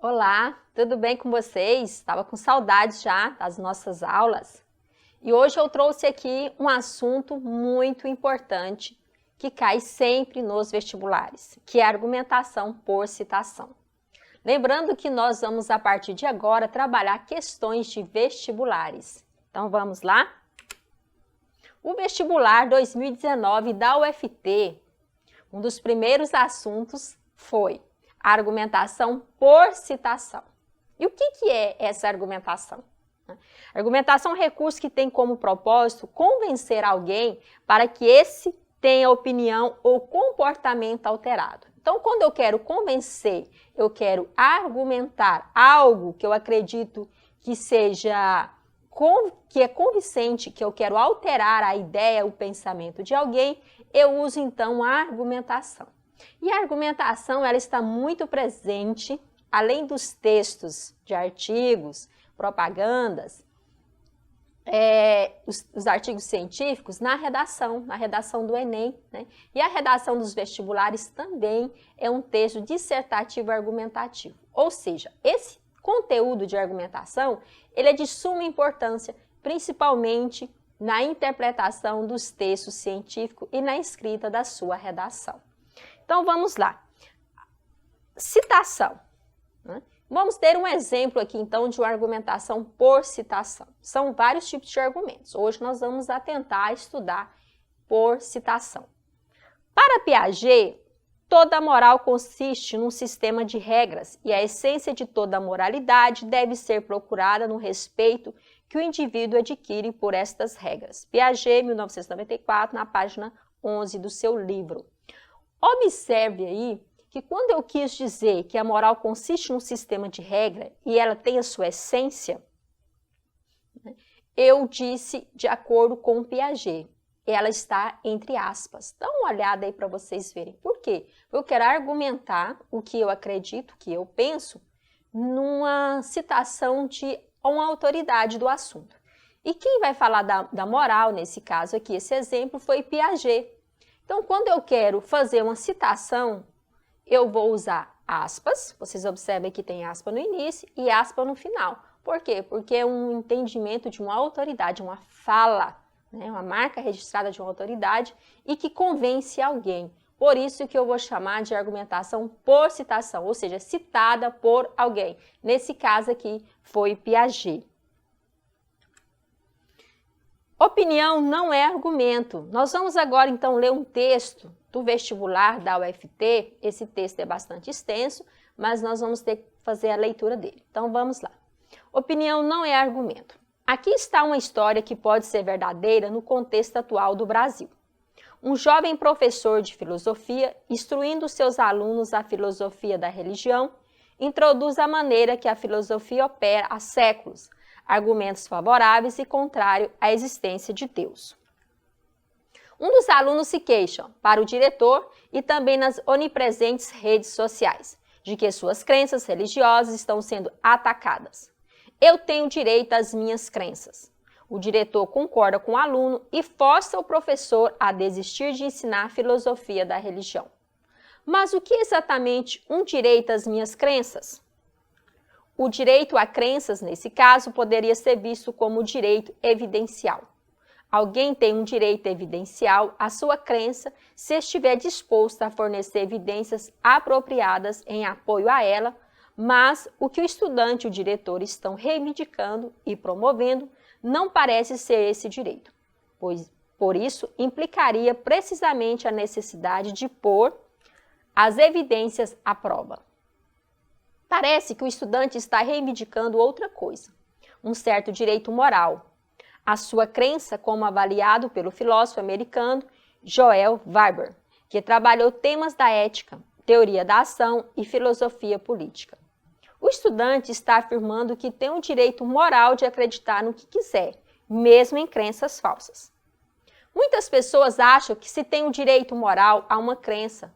Olá, tudo bem com vocês? Estava com saudades já das nossas aulas e hoje eu trouxe aqui um assunto muito importante que cai sempre nos vestibulares, que é a argumentação por citação. Lembrando que nós vamos a partir de agora trabalhar questões de vestibulares. Então vamos lá? O vestibular 2019 da UFT, um dos primeiros assuntos foi a argumentação por citação. E o que é essa argumentação? A argumentação é um recurso que tem como propósito convencer alguém para que esse tenha opinião ou comportamento alterado. Então, quando eu quero convencer, eu quero argumentar algo que eu acredito que é convincente, que eu quero alterar a ideia, o pensamento de alguém, eu uso então a argumentação. E a argumentação ela está muito presente, além dos textos de artigos, propagandas, os artigos científicos, na redação do Enem, né? E a redação dos vestibulares também é um texto dissertativo argumentativo. Ou seja, esse conteúdo de argumentação ele é de suma importância, principalmente na interpretação dos textos científicos e na escrita da sua redação. Então, vamos lá. Citação. Né? Vamos ter um exemplo aqui, então, de uma argumentação por citação. São vários tipos de argumentos. Hoje nós vamos atentar a estudar por citação. Para Piaget, toda moral consiste num sistema de regras e a essência de toda moralidade deve ser procurada no respeito que o indivíduo adquire por estas regras. Piaget, 1994, na página 11 do seu livro. Observe aí que quando eu quis dizer que a moral consiste num sistema de regra e ela tem a sua essência, eu disse de acordo com Piaget. Ela está entre aspas. Dá uma olhada aí para vocês verem. Por quê? Eu quero argumentar o que eu acredito, o que eu penso, numa citação de uma autoridade do assunto. E quem vai falar da moral, nesse caso aqui, esse exemplo, foi Piaget. Então, quando eu quero fazer uma citação, eu vou usar aspas. Vocês observem que tem aspa no início e aspa no final. Por quê? Porque é um entendimento de uma autoridade, uma fala, né? Uma marca registrada de uma autoridade e que convence alguém. Por isso que eu vou chamar de argumentação por citação, ou seja, citada por alguém. Nesse caso aqui foi Piaget. Opinião não é argumento. Nós vamos agora, então, ler um texto do vestibular da UFT. Esse texto é bastante extenso, mas nós vamos ter que fazer a leitura dele. Então, vamos lá. Opinião não é argumento. Aqui está uma história que pode ser verdadeira no contexto atual do Brasil. Um jovem professor de filosofia, instruindo seus alunos a filosofia da religião, introduz a maneira que a filosofia opera há séculos, argumentos favoráveis e contrários à existência de Deus. Um dos alunos se queixa para o diretor e também nas onipresentes redes sociais de que suas crenças religiosas estão sendo atacadas. Eu tenho direito às minhas crenças. O diretor concorda com o aluno e força o professor a desistir de ensinar a filosofia da religião. Mas o que é exatamente um direito às minhas crenças? O direito a crenças, nesse caso, poderia ser visto como direito evidencial. Alguém tem um direito evidencial à sua crença se estiver disposto a fornecer evidências apropriadas em apoio a ela, mas o que o estudante e o diretor estão reivindicando e promovendo não parece ser esse direito, pois, por isso, implicaria precisamente a necessidade de pôr as evidências à prova. Parece que o estudante está reivindicando outra coisa, um certo direito moral, a sua crença como avaliado pelo filósofo americano Joel Weber, que trabalhou temas da ética, teoria da ação e filosofia política. O estudante está afirmando que tem o direito moral de acreditar no que quiser, mesmo em crenças falsas. Muitas pessoas acham que se tem o direito moral a uma crença,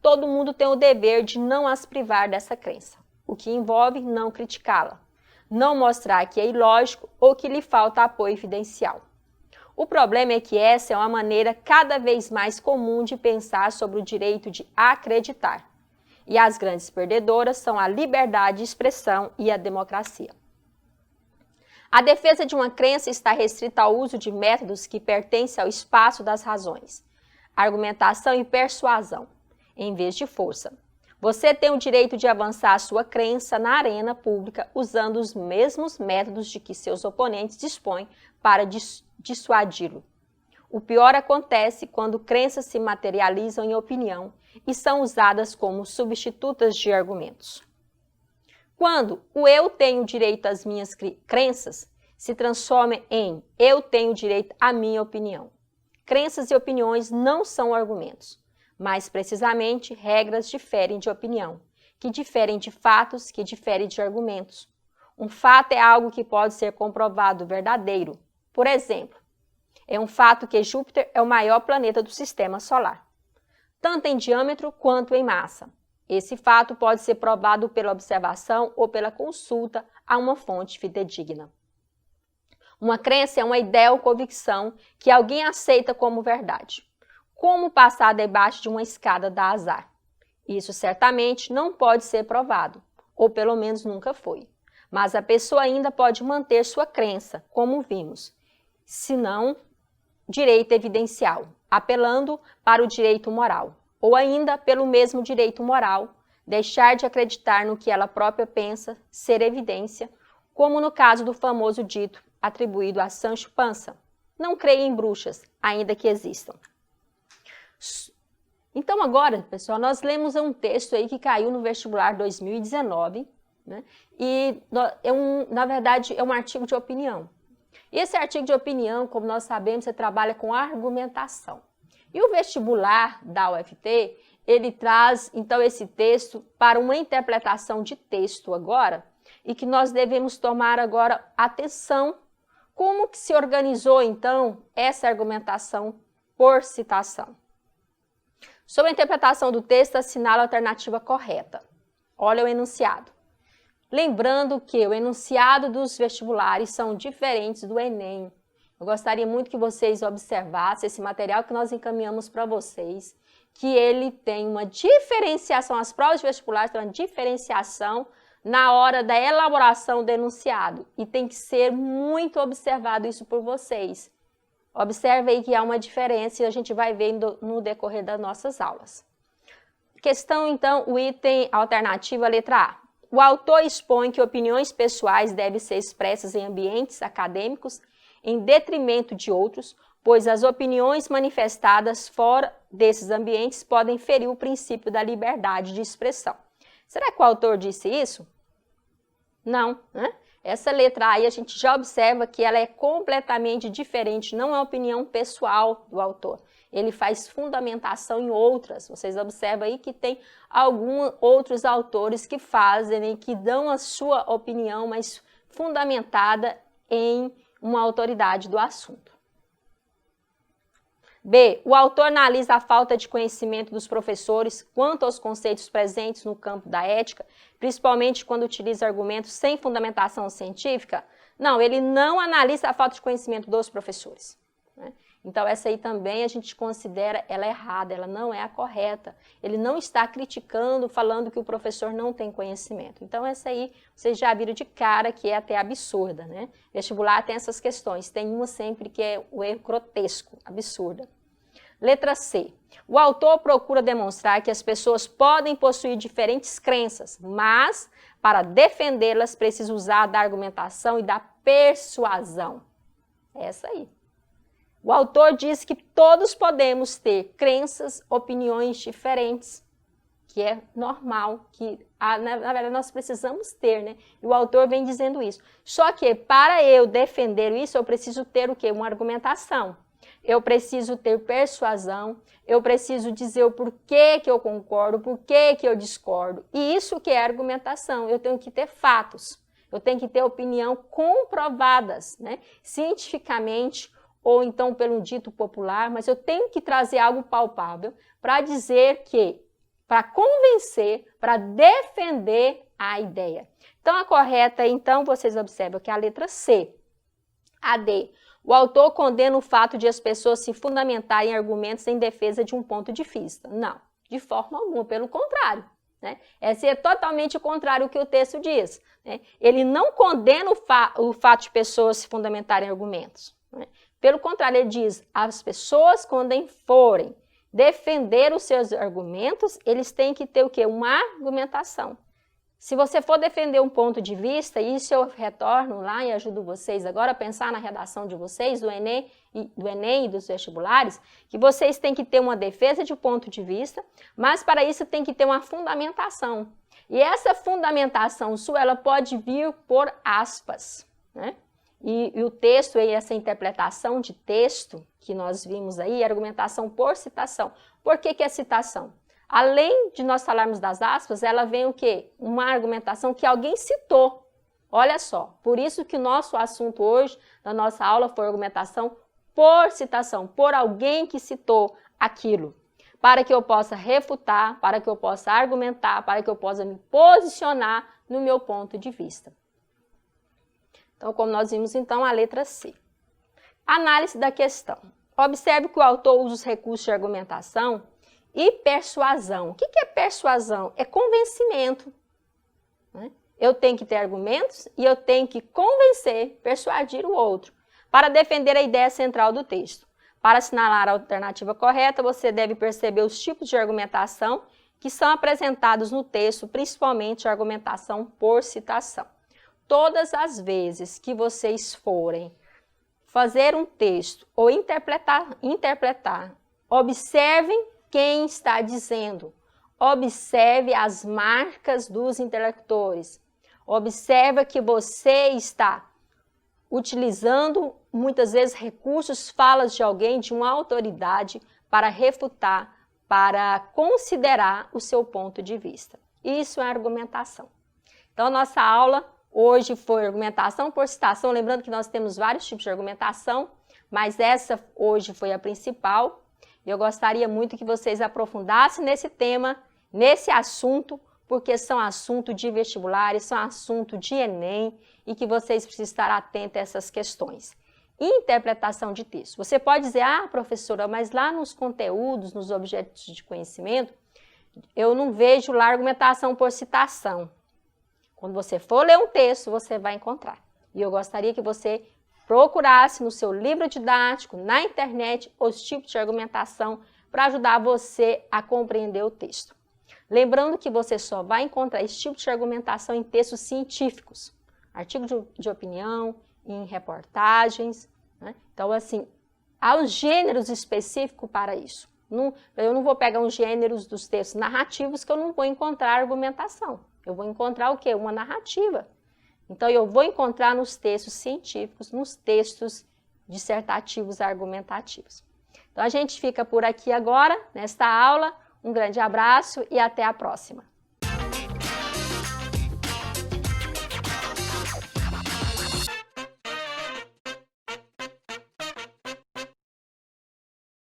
todo mundo tem o dever de não as privar dessa crença, o que envolve não criticá-la, não mostrar que é ilógico ou que lhe falta apoio evidencial. O problema é que essa é uma maneira cada vez mais comum de pensar sobre o direito de acreditar. E as grandes perdedoras são a liberdade de expressão e a democracia. A defesa de uma crença está restrita ao uso de métodos que pertencem ao espaço das razões, argumentação e persuasão, em vez de força. Você tem o direito de avançar a sua crença na arena pública usando os mesmos métodos de que seus oponentes dispõem para dissuadi-lo. O pior acontece quando crenças se materializam em opinião e são usadas como substitutas de argumentos. Quando o eu tenho direito às minhas crenças se transforma em eu tenho direito à minha opinião. Crenças e opiniões não são argumentos. Mais precisamente, regras diferem de opinião, que diferem de fatos, que diferem de argumentos. Um fato é algo que pode ser comprovado verdadeiro. Por exemplo, é um fato que Júpiter é o maior planeta do sistema solar, tanto em diâmetro quanto em massa. Esse fato pode ser provado pela observação ou pela consulta a uma fonte fidedigna. Uma crença é uma ideia ou convicção que alguém aceita como verdade. Como passar debaixo de uma escada dá azar. Isso certamente não pode ser provado, ou pelo menos nunca foi. Mas a pessoa ainda pode manter sua crença, como vimos, se não direito evidencial, apelando para o direito moral, ou ainda pelo mesmo direito moral, deixar de acreditar no que ela própria pensa ser evidência, como no caso do famoso dito atribuído a Sancho Panza: não creia em bruxas, ainda que existam. Então agora, pessoal, nós lemos um texto aí que caiu no vestibular 2019, né? E na verdade é um artigo de opinião. E esse artigo de opinião, como nós sabemos, você trabalha com argumentação. E o vestibular da UFT, ele traz então esse texto para uma interpretação de texto agora, e que nós devemos tomar agora atenção como que se organizou então essa argumentação por citação. Sobre a interpretação do texto, assinala a alternativa correta. Olha o enunciado. Lembrando que o enunciado dos vestibulares são diferentes do Enem. Eu gostaria muito que vocês observassem esse material que nós encaminhamos para vocês, que ele tem uma diferenciação, as provas de vestibulares têm uma diferenciação na hora da elaboração do enunciado. E tem que ser muito observado isso por vocês. Observe aí que há uma diferença e a gente vai ver no decorrer das nossas aulas. Questão, então, o item alternativa, letra A. O autor expõe que opiniões pessoais devem ser expressas em ambientes acadêmicos em detrimento de outros, pois as opiniões manifestadas fora desses ambientes podem ferir o princípio da liberdade de expressão. Será que o autor disse isso? Não, né? Essa letra aí a gente já observa que ela é completamente diferente, não é opinião pessoal do autor. Ele faz fundamentação em outras. Vocês observam aí que tem alguns outros autores que fazem e que dão a sua opinião, mas fundamentada em uma autoridade do assunto. B. O autor analisa a falta de conhecimento dos professores quanto aos conceitos presentes no campo da ética, principalmente quando utiliza argumentos sem fundamentação científica. Não, ele não analisa a falta de conhecimento dos professores, né? Então, essa aí também a gente considera ela errada, ela não é a correta. Ele não está criticando, falando que o professor não tem conhecimento. Então, essa aí vocês já viram de cara que é até absurda, né? Vestibular tem essas questões, tem uma sempre que é o erro grotesco, absurda. Letra C. O autor procura demonstrar que as pessoas podem possuir diferentes crenças, mas, para defendê-las, precisa usar da argumentação e da persuasão. Essa aí. O autor diz que todos podemos ter crenças, opiniões diferentes, que é normal, que na verdade nós precisamos ter, né? E o autor vem dizendo isso. Só que para eu defender isso, eu preciso ter o quê? Uma argumentação. Eu preciso ter persuasão, eu preciso dizer o porquê que eu concordo, porquê que eu discordo. E isso que é argumentação, eu tenho que ter fatos, eu tenho que ter opinião comprovadas, né? Cientificamente, ou então pelo dito popular, mas eu tenho que trazer algo palpável para dizer que, para convencer, para defender a ideia. Então, a correta, então, vocês observam que é a letra C. A D. O autor condena o fato de as pessoas se fundamentarem em argumentos em defesa de um ponto de vista. Não, de forma alguma, pelo contrário. né? É ser totalmente o contrário do que o texto diz, né? Ele não condena o fato de pessoas se fundamentarem em argumentos, né? Pelo contrário, ele diz, as pessoas, quando forem defender os seus argumentos, eles têm que ter o quê? Uma argumentação. Se você for defender um ponto de vista, e isso eu retorno lá e ajudo vocês agora a pensar na redação de vocês, do Enem e dos vestibulares, que vocês têm que ter uma defesa de ponto de vista, mas para isso tem que ter uma fundamentação. E essa fundamentação sua, ela pode vir por aspas, né? E o texto, e essa interpretação de texto que nós vimos aí, argumentação por citação. Por que é citação? Além de nós falarmos das aspas, ela vem o quê? Uma argumentação que alguém citou. Olha só, por isso que o nosso assunto hoje, na nossa aula, foi argumentação por citação, por alguém que citou aquilo, para que eu possa refutar, para que eu possa argumentar, para que eu possa me posicionar no meu ponto de vista. Então, como nós vimos, então, a letra C. Análise da questão. Observe que o autor usa os recursos de argumentação e persuasão. O que é persuasão? É convencimento, né? Eu tenho que ter argumentos e eu tenho que convencer, persuadir o outro, para defender a ideia central do texto. Para assinalar a alternativa correta, você deve perceber os tipos de argumentação que são apresentados no texto, principalmente a argumentação por citação. Todas as vezes que vocês forem fazer um texto ou interpretar, observem quem está dizendo. Observe as marcas dos interlocutores. Observe que você está utilizando, muitas vezes, recursos, falas de alguém, de uma autoridade, para refutar, para considerar o seu ponto de vista. Isso é argumentação. Então, nossa aula hoje foi argumentação por citação, lembrando que nós temos vários tipos de argumentação, mas essa hoje foi a principal. Eu gostaria muito que vocês aprofundassem nesse tema, nesse assunto, porque são assunto de vestibulares, são assunto de Enem e que vocês precisam estar atentos a essas questões. Interpretação de texto. Você pode dizer, professora, mas lá nos conteúdos, nos objetos de conhecimento, eu não vejo lá argumentação por citação. Quando você for ler um texto, você vai encontrar. E eu gostaria que você procurasse no seu livro didático, na internet, os tipos de argumentação para ajudar você a compreender o texto. Lembrando que você só vai encontrar esse tipo de argumentação em textos científicos, artigos de opinião, em reportagens, né? Então, assim, há os gêneros específicos para isso. Eu não vou pegar os gêneros dos textos narrativos que eu não vou encontrar argumentação. Eu vou encontrar o quê? Uma narrativa. Então, eu vou encontrar nos textos científicos, nos textos dissertativos argumentativos. Então, a gente fica por aqui agora, nesta aula. Um grande abraço e até a próxima.